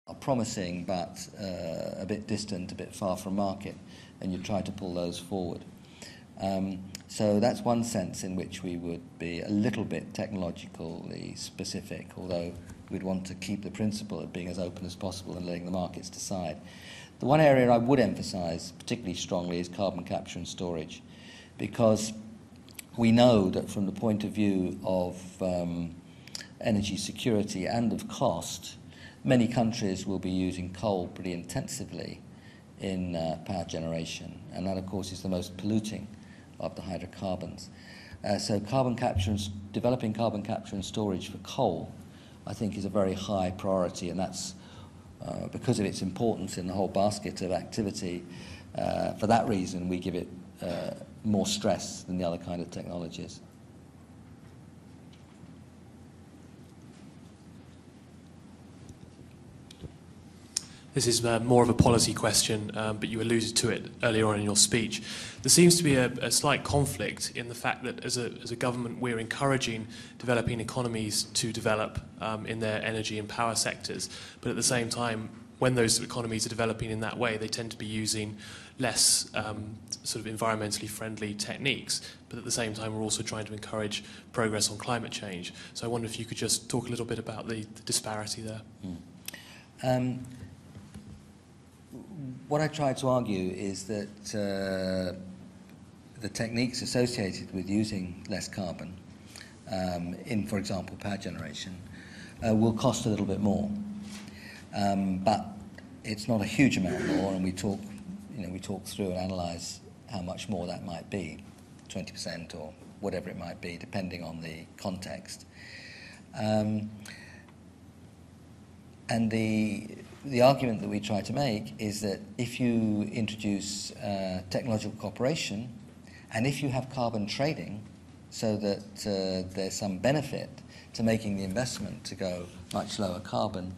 are promising but a bit distant, a bit far from market, and you try to pull those forward. So that's one sense in which we would be a little bit technologically specific, although we'd want to keep the principle of being as open as possible and letting the markets decide. The one area I would emphasize particularly strongly is carbon capture and storage, because we know that from the point of view of energy security and of cost, many countries will be using coal pretty intensively in power generation, and that of course is the most polluting of the hydrocarbons. So developing carbon capture and storage for coal, I think, is a very high priority, and that's because of its importance in the whole basket of activity. For that reason, we give it more stress than the other kind of technologies. This is more of a policy question, but you alluded to it earlier on in your speech. There seems to be a slight conflict in the fact that as a government we're encouraging developing economies to develop in their energy and power sectors, but at the same time, when those economies are developing in that way, they tend to be using less sort of environmentally friendly techniques, but at the same time we're also trying to encourage progress on climate change. So I wonder if you could just talk a little bit about the disparity there. What I try to argue is that the techniques associated with using less carbon in, for example, power generation will cost a little bit more, but it's not a huge amount more, and we talk through and analyse how much more that might be, 20% or whatever it might be, depending on the context. And the argument that we try to make is that if you introduce technological cooperation, and if you have carbon trading, so that there's some benefit to making the investment to go much lower carbon,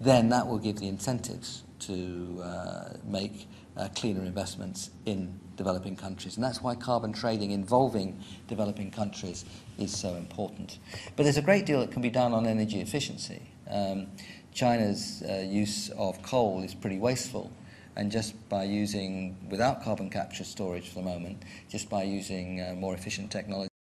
then that will give the incentives to make cleaner investments in developing countries. And that's why carbon trading involving developing countries is so important. But there's a great deal that can be done on energy efficiency. China's use of coal is pretty wasteful, and just by using, without carbon capture storage for the moment, just by using more efficient technology,